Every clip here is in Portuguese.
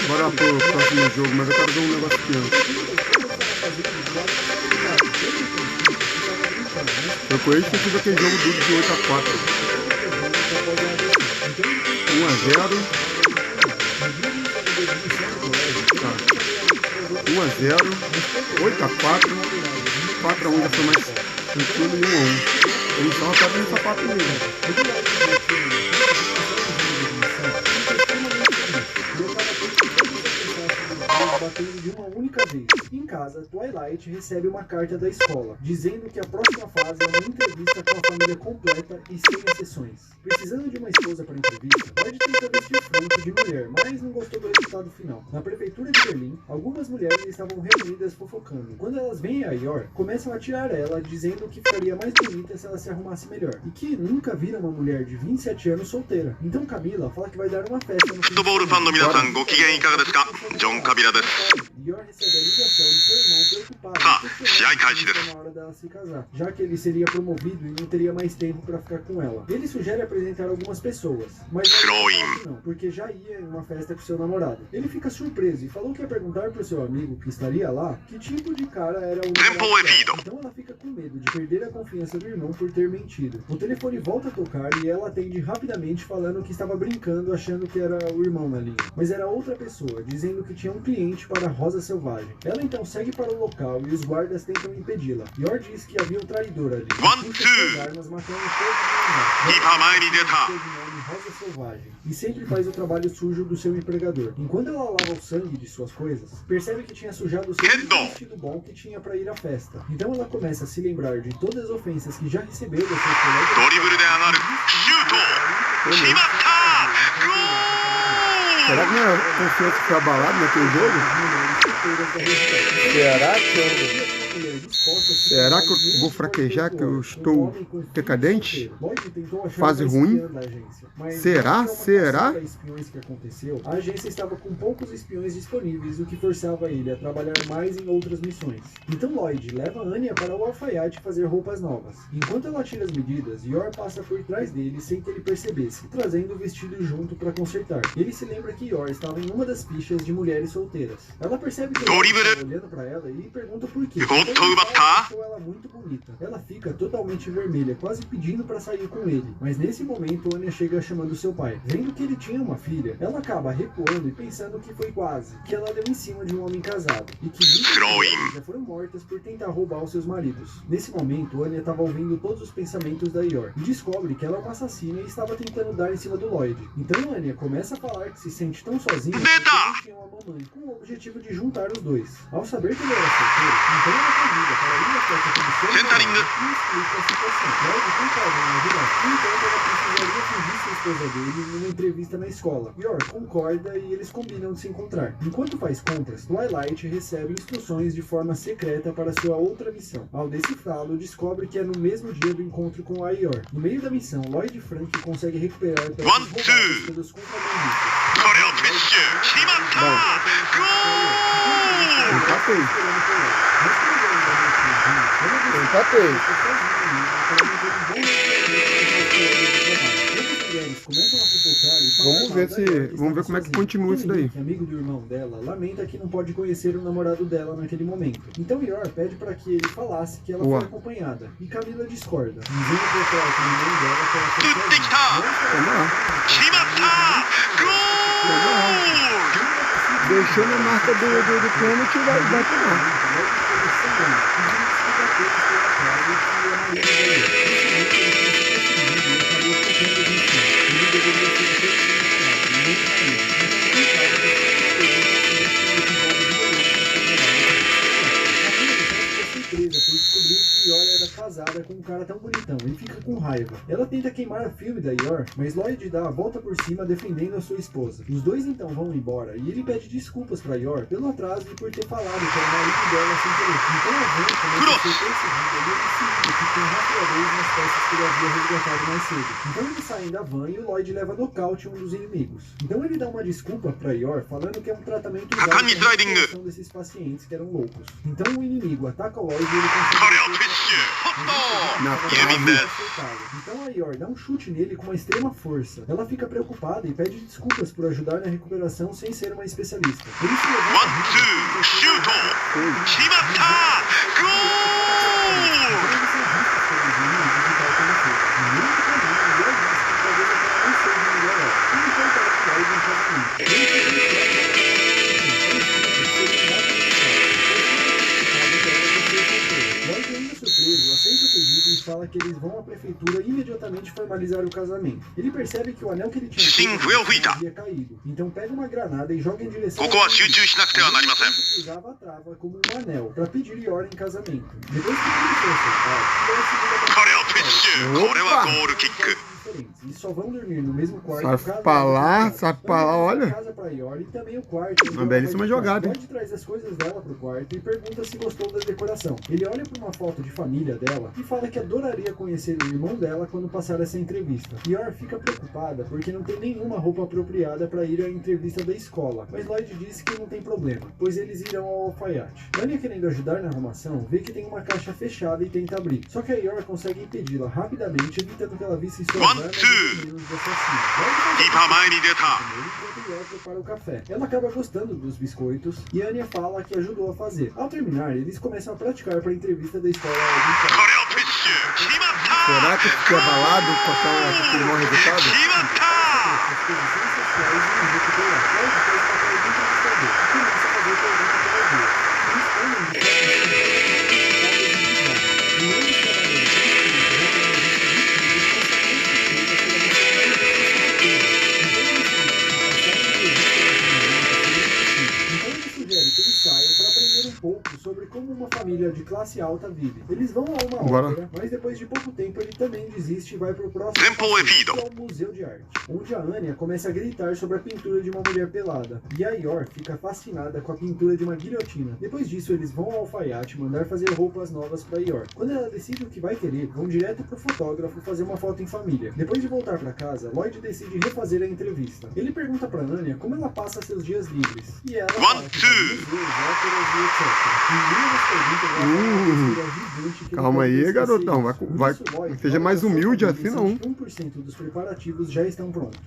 Bora pro próximo jogo, mas eu quero ver um negócio aqui antes. Eu conheço que tive aquele jogo duro de 8 a 4. 1 a 0. Tá. 1 a 0. 8 a 4. 4 a 1 já foi mais tranquilo e 1 a 1. Ele só tá dando sapato nele. Batendo de uma única vez. Em casa, Twilight recebe uma carta da escola, dizendo que a próxima fase é uma entrevista com a família completa e sem exceções. Precisando de uma esposa para a entrevista, Lloyd tentou vestir Frank de mulher, mas não gostou do resultado final. Na prefeitura de Berlim, algumas mulheres estavam reunidas fofocando. Quando elas veem a Yor, começam a tirar ela, dizendo que ficaria mais bonita se ela se arrumasse melhor, e que nunca viram uma mulher de 27 anos solteira. Então Camila fala que vai dar uma festa no fim de semana. Yor recebe a ligação de seu irmão preocupado na hora dela se casar, já que ele seria promovido e não teria mais tempo para ficar com ela. Ele sugere apresentar algumas pessoas, mas não, porque já ia em uma festa com seu namorado. Ele fica surpreso e falou que ia perguntar pro seu amigo que estaria lá que tipo de cara era o namorado dela. Então ela fica com medo de perder a confiança do irmão por ter mentido. O telefone volta a tocar e ela atende rapidamente falando que estava brincando achando que era o irmão na linha, mas era outra pessoa, dizendo que tinha um cliente para a Rosa Selvagem. Ela então segue para o local e os guardas tentam impedi-la. Yor diz que havia um traidor ali. Puxa suas armas, matando todo mundo. Rosa Selvagem. E sempre faz o trabalho sujo do seu empregador. Enquanto ela lava o sangue de suas coisas, percebe que tinha sujado o seu vestido bom que tinha para ir à festa. Então ela começa a se lembrar de todas as ofensas que já recebeu das suas colegas. Será que minha confiança foi abalada naquele jogo? Será que eu vou fraquejar, que eu estou decadente? Fase ruim? Será? Será? A agência estava com poucos espiões disponíveis, o que forçava ele a trabalhar mais em outras missões. Então Lloyd leva Anya para o alfaiate fazer roupas novas. Enquanto ela tira as medidas, Yor passa por trás dele sem que ele percebesse, trazendo o vestido junto para consertar. Ele se lembra que Yor estava em uma das fichas de mulheres solteiras. Ela percebe que ele está olhando para ela e pergunta por quê. Achou ela muito bonita. Ela fica totalmente vermelha, quase pedindo para sair com ele. Mas nesse momento, Anya chega chamando seu pai. Vendo que ele tinha uma filha, ela acaba recuando e pensando que foi quase, que ela deu em cima de um homem casado, e que muitas mulheres já foram mortas por tentar roubar os seus maridos. Nesse momento, Anya estava ouvindo todos os pensamentos da Yor, e descobre que ela é uma assassina e estava tentando dar em cima do Lloyd. Então Anya começa a falar que se sente tão sozinha porque não tinha uma mamãe, com o objetivo de juntar os dois. Ao saber que ele era solteiro, então ela convida para ir à festa com o seu namorado e explica a situação. Lloyd concorda em ajudar, então ela precisaria fingir sua esposa dele numa entrevista na escola. Yor concorda e eles combinam de se encontrar. Enquanto faz compras, Twilight recebe instruções de forma secreta para sua outra missão. Ao decifrá-lo, descobre que é no mesmo dia do encontro com a Yor. No meio da missão, Lloyd e Frank conseguem recuperar peças roubadas pelos contrabandistas. Empatei. Vamos ver como é que continua isso daí. Amigo do irmão dela, lamenta que não pode conhecer o namorado dela naquele momento. Então Yor pede para que ele falasse que ela foi acompanhada. E Camila discorda, dizendo que o irmão dela deixou na marca do pênalti e vai tomar. Casada com um cara tão bonitão e fica com raiva. Ela tenta queimar a filme da Yor, mas Lloyd dá a volta por cima defendendo a sua esposa. Os dois então vão embora e ele pede desculpas pra Yor pelo atraso e por ter falado que era o marido dela sem querer. Então a van começa a ser perseguida e ele se liga que tem rastreadores nas peças que ele havia resgatado mais cedo. Então eles saem da van e o Lloyd leva nocaute um dos inimigos. Então ele dá uma desculpa pra Yor falando que é um tratamento usado para a desses pacientes que eram loucos. Então o inimigo ataca o Lloyd e ele consegue Na trave. Então a Yor dá um chute nele com uma extrema força. Ela fica preocupada e pede desculpas por ajudar na recuperação sem ser uma especialista. Ele se levanta fala que eles vão à prefeitura imediatamente formalizar o casamento. Ele percebe que o anel que ele tinha havia caído. Então pega uma granada e joga em direção ao usava a trava como um anel para pedir Yor em casamento. Depois que ele foi acertado, e só vão dormir no mesmo quarto. Sai pra lá, olha. Casa pra Yor, e também o quarto. Uma belíssima jogada. Yor traz as coisas dela pro quarto e pergunta se gostou da decoração. Ele olha para uma foto de família dela e fala que adoraria conhecer o irmão dela quando passar essa entrevista. Yor fica preocupada porque não tem nenhuma roupa apropriada para ir à entrevista da escola, mas Lloyd diz que não tem problema, pois eles irão ao alfaiate. Anya, querendo ajudar na arrumação, vê que tem uma caixa fechada e tenta abrir. Só que a Yor consegue impedi-la rapidamente, evitando que ela visse suas armas e meninos do assassino. Enquanto Yor prepara o café. Ela acaba gostando dos biscoitos e Anya fala que ajudou a fazer. Ao terminar, eles começam a praticar para a entrevista da escola. Será que fiquei abalado com aquele mau resultado? Sobre como uma família de classe alta vive. Eles vão a uma ópera, mas depois de pouco tempo ele também desiste e vai para o próximo que é o Museu de Arte, onde a Anya começa a gritar sobre a pintura de uma mulher pelada, e a Yor fica fascinada com a pintura de uma guilhotina. Depois disso, eles vão ao alfaiate mandar fazer roupas novas para Yor. Quando ela decide o que vai querer, vão direto pro fotógrafo fazer uma foto em família. Depois de voltar para casa, Lloyd decide refazer a entrevista. Ele pergunta para Anya como ela passa seus dias livres, e ela fala que vai museus, óperas e etc. Calma aí, garotão. Vai, seja mais humilde, assim não. 1% dos preparativos já estão prontos.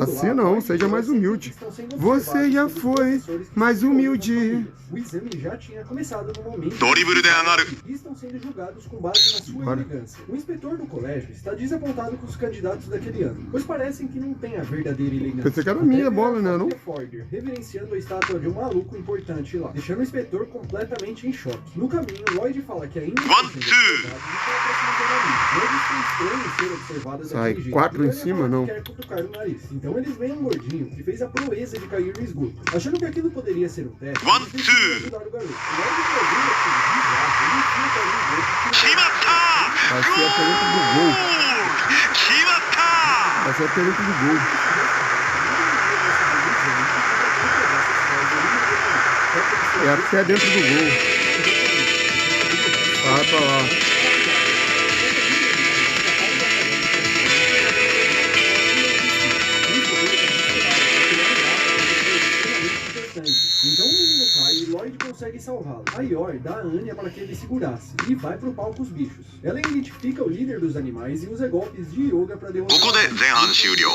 Assim não, seja mais humilde. Você já foi mais humilde. O exame já tinha começado no momento e estão sendo julgados com base na sua elegância. O inspetor do colégio está desapontado com os candidatos daquele ano, pois parecem que não tem a verdadeira elegância. Pensei que era minha bola, né, não? Forder, reverenciando a estátua de um maluco importante lá, deixando o inspetor completamente em choque. No caminho, Lloyd fala que ainda sai 4 em cima, não. Quer cutucar o nariz. Então eles veem um gordinho que fez a proeza de cair no esgoto. Achando que aquilo poderia ser um teste, eles decidem ajudar o garoto. Vai ser a pergunta do gol. Vai ser a pergunta do gol. É até dentro do gol. Vai pra lá. Então o menino cai e Lloyd consegue salvá-lo. A Yor dá a Anya para que ele segurasse e vai pro palco os bichos. Ela identifica o líder dos animais e usa golpes de yoga para derrotar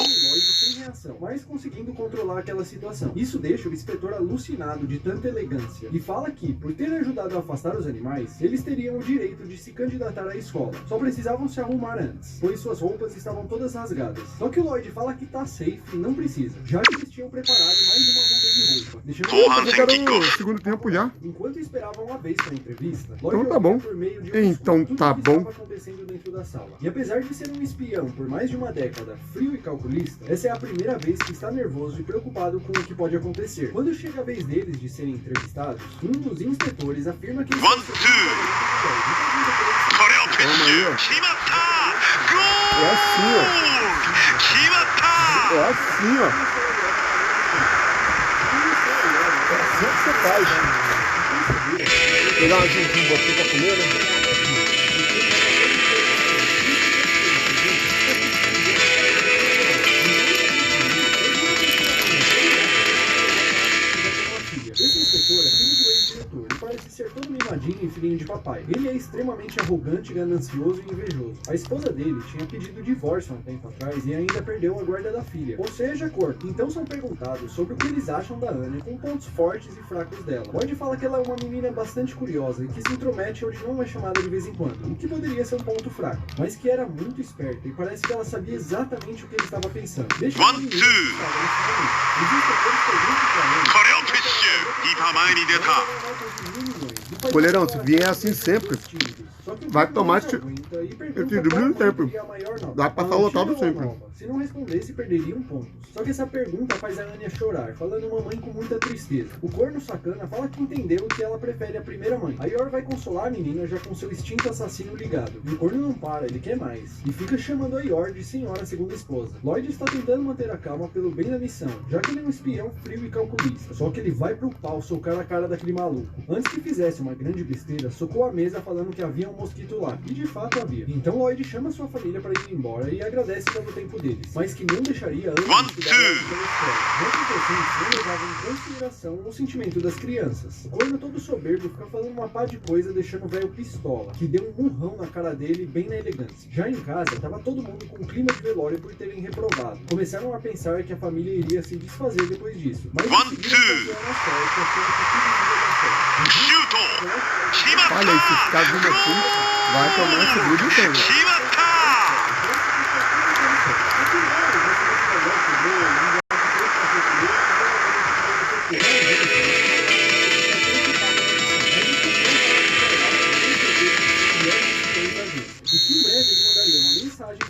Lloyd sem reação, mas conseguindo controlar aquela situação. Isso deixa o inspetor alucinado de tanta elegância e fala que, por ter ajudado a afastar os animais, eles teriam o direito de se candidatar à escola. Só precisavam se arrumar antes, pois suas roupas estavam todas rasgadas. Só que o Lloyd fala que tá safe e não precisa, já que eles tinham preparado mais uma muda de roupa, deixando o segundo tempo já. Enquanto esperavam uma vez para a entrevista, então tá bom. Por meio de então tá bom. Estava acontecendo dentro da sala. E apesar de ser um espião por mais de uma década, frio e calculista, essa é a primeira vez que está nervoso e preocupado com o que pode acontecer. Quando chega a vez deles de serem entrevistados, um dos inspetores afirma que eles Calma aí, ó. É assim, ó. É assim, ó. É assim que você faz. Pegar um botinho pra comer, né? Esse inspetor é filho do ex-diretor e parece ser todo mimadinho safadinho e filhinho de papai. Ele é extremamente arrogante, ganancioso e invejoso. A esposa dele tinha pedido divórcio há um tempo atrás e ainda perdeu a guarda da filha, ou seja, corpo. Então são perguntados sobre o que eles acham da Anya, com pontos fortes e fracos dela. Lloyd fala que ela é uma menina bastante curiosa e que se intromete onde não é chamada de vez em quando, o que poderia ser um ponto fraco, mas que era muito esperta e parece que ela sabia exatamente o que ele estava pensando. Deixa eu ver Goleirão, se vier assim sempre, vai tomar esse drible no tempo. Vai passar o lotado sempre. Se não respondesse, perderiam pontos. Só que essa pergunta faz a Anya chorar, falando mamãe com muita tristeza. O corno sacana fala que entendeu que ela prefere a primeira mãe. A Yor vai consolar a menina já com seu instinto assassino ligado. E o corno não para, ele quer mais. E fica chamando a Yor de senhora segunda esposa. Lloyd está tentando manter a calma pelo bem da missão, já que ele é um espião frio e calculista. Só que ele vai pro pau socar a cara daquele maluco. Antes que fizesse uma grande besteira, socou a mesa falando que havia um mosquito lá. E de fato havia. Então Lloyd chama sua família para ir embora e agradece pelo tempo deles, mas que não deixaria antes de dar pela história. Muitos docentes não levavam em consideração o sentimento das crianças. O corno todo soberbo fica falando uma pá de coisa, deixando o velho pistola, que deu um murrão na cara dele bem na elegância. Já em casa, tava todo mundo com um clima de velório por terem reprovado. Começaram a pensar que a família iria se desfazer depois disso, mas decidiram confiar na sorte, achando que tudo iria dar certo. Olha aí, se ficar vindo assim, vai tomar esse vídeo inteiro.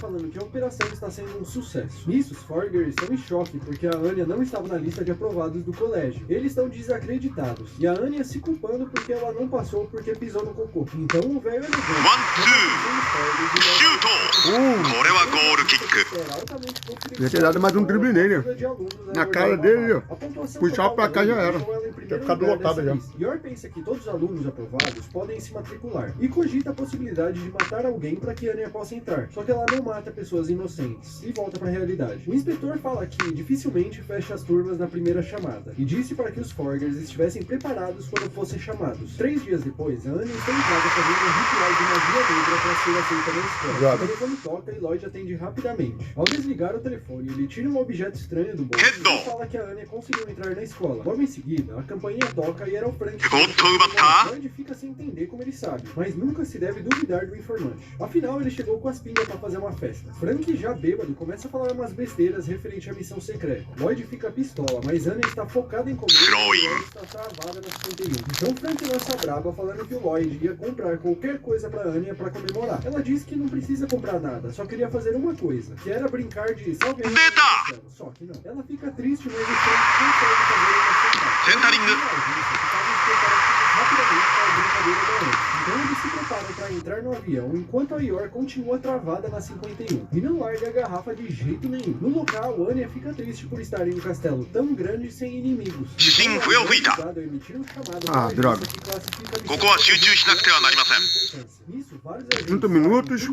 Falando que a operação está sendo um sucesso. Nisso, os Forger estão em choque porque a Anya não estava na lista de aprovados do colégio. Eles estão desacreditados e a Anya se culpando porque ela não passou porque pisou no cocô. Então o velho elegante ia ter dado mais um drible nele. Na cara dele, ó. Puxar pra cá já era. Tinha ficado lotado já. Yor pensa que todos os alunos aprovados podem se matricular e cogita a possibilidade de matar alguém para que Anya possa entrar. Só que ela não mata pessoas inocentes e volta para a realidade. O inspetor fala que dificilmente fecha as turmas na primeira chamada e disse para que os Forgers estivessem preparados quando fossem chamados. 3 dias depois, a Anya está em casa fazendo um ritual de magia negra para ser aceita na escola. O telefone toca e Lloyd atende rapidamente. Ao desligar o telefone, ele tira um objeto estranho do bolso e fala que a Anya conseguiu entrar na escola. Logo em seguida, a campainha toca e era o Frank. Lloyd fica sem entender como ele sabe, mas nunca se deve duvidar do informante. Afinal, ele chegou com as pingas para fazer uma festa. Frank, já bêbado, começa a falar umas besteiras referente à missão secreta. Lloyd fica pistola, mas Anya está focada em comer e Lloyd está travada na 51. Então Frank lança braba falando que o Lloyd ia comprar qualquer coisa pra Anya pra comemorar. Ela diz que não precisa comprar nada, só queria fazer uma coisa, que era brincar de salve. Só que não. Ela fica triste, mas o Frank consegue fazer uma rapidamente para a brincadeira da Anya. Então eles se preparam para entrar no avião, enquanto a Yor continua travada na 51 e não larga a garrafa de jeito nenhum. No local, Anya fica triste por estar em um castelo tão grande sem inimigos. Droga. Nisso, vários 30 minutos. 7-1.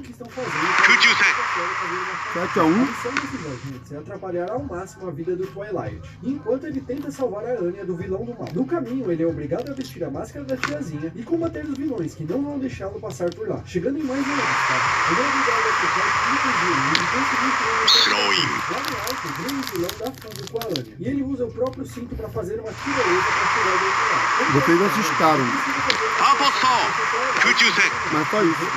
A missão desses agentes é atrapalhar ao máximo a vida do Twilight, enquanto ele tenta salvar a Anya do vilão do mal. No caminho, ele é obrigado a vestir a máscara da tiazinha e combater os vilões que não vão deixá-lo passar por lá. Chegando em mais uma lista, ele é obrigado a ficar 5 dias e conseguir lá no alto, o grande vilão dá fuga com a Anya. E ele usa o próprio cinto para fazer uma tirolesa para chegar do outro lado. Vocês assustaram. Mas foi isso.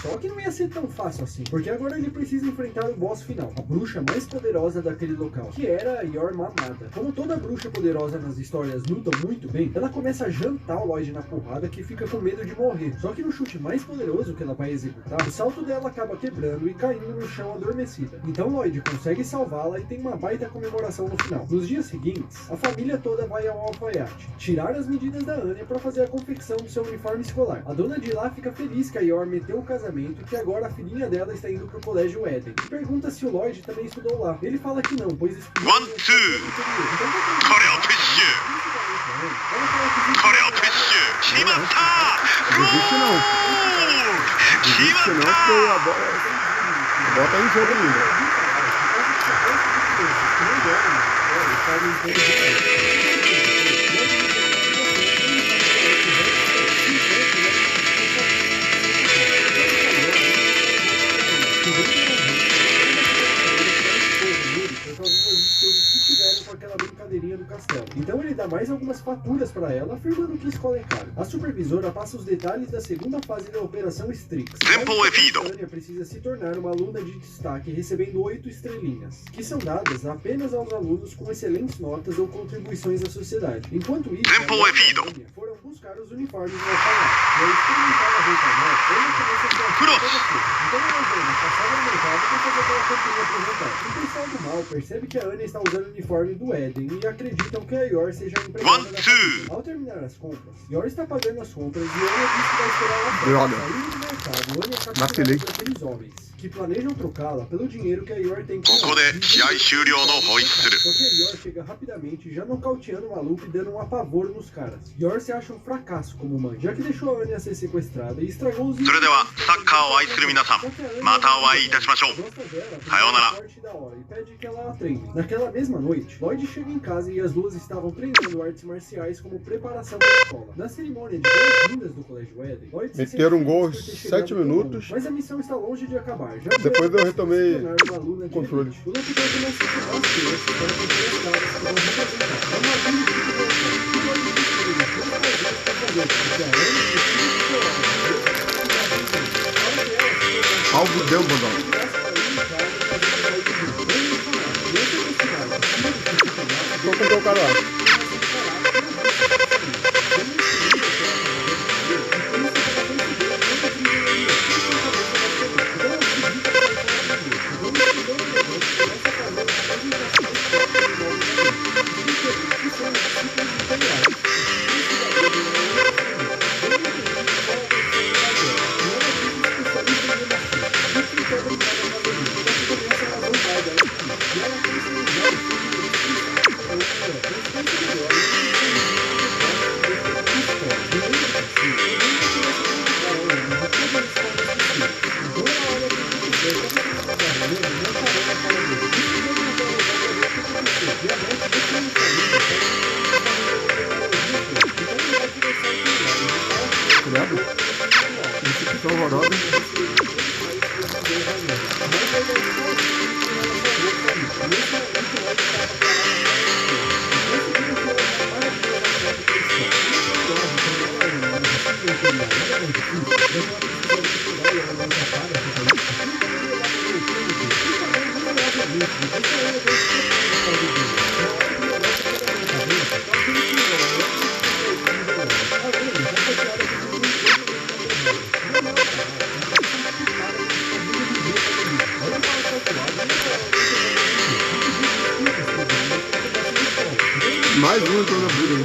Só que não ia ser tão fácil assim, porque agora ele precisa enfrentar o boss final, a bruxa mais poderosa daquele local, que era a Yor Mamada. Como toda bruxa poderosa nas histórias luta muito bem, ela começa a jantar o Lloyd na porrada, que fica com medo de morrer. Só que no chute mais poderoso que ela vai executar, o salto dela acaba quebrando e caindo no chão adormecida. Então Lloyd consegue salvá-la e tem uma baita comemoração no final. Nos dias seguintes, a família toda vai ao alfaiate, tirar as medidas da Anya para fazer a confecção do seu uniforme escolar. A dona de lá fica feliz que a Yor meteu o casamento e que agora a filhinha dela está indo pro colégio Eden. E pergunta se o Lloyd também estudou lá. Ele fala que não, pois estudou ela Desiste não, porque a bola tá em jogo ainda. madeirinha do castelo. Então ele dá mais algumas faturas para ela, afirmando que a escola é cara. A supervisora passa os detalhes da segunda fase da Operação Strix. A Anya precisa se tornar uma aluna de destaque, recebendo 8 estrelinhas, que são dadas apenas aos alunos com excelentes notas ou contribuições à sociedade. Enquanto isso, a Anya foram buscar os uniformes no alfaiate. E ao experimentar a roupa nova, ele começa a criar toda vez. Então ela vai passar no mercado para fazer aquela campanha apresentar. O pessoal do mal percebe que a Anya está usando o uniforme do Eden e acreditam que a Yor seja a empregada da família. Ao terminar as compras, Yor está pagando as compras e Anya diz que vai esperar lá fora. Saindo do mercado, Anya é capturada por aqueles homens que planejam trocá-la pelo dinheiro que a Yor tem com ela. Só que a Yor chega rapidamente, já nocauteando o maluco e dando um apavoro nos caras. Yor se acha um fracasso como mãe, já que deixou a Anya ser sequestrada e estragou os gosta dela, da hora e pede que ela a treine. Naquela mesma noite, Lloyd chega em casa e as duas estavam treinando artes marciais como preparação para a escola. Na cerimônia de boas-vindas do Colégio Eden, Lloyd se meteram um gol 7 minutos. Mas a missão está longe de acabar. Já depois eu retomei o controle. O locutor começa a chamar as crianças para contar as caras que vão representar. É uma vida de diversão. E Lloyd diz que ele não tem mais para fazer, porque a Anya precisa de Algo Dumbledore. Vou comprar o cara lá. Mais um entrou na briga.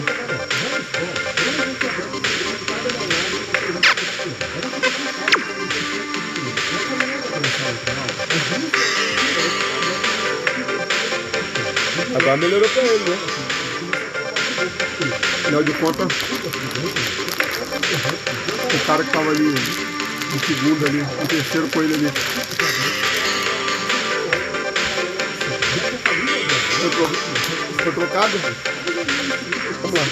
Agora melhorou pra ele, né? Afinal de contas, o cara que tava ali em segundo ali, em terceiro com ele ali. Foi trocado? Vamos lá.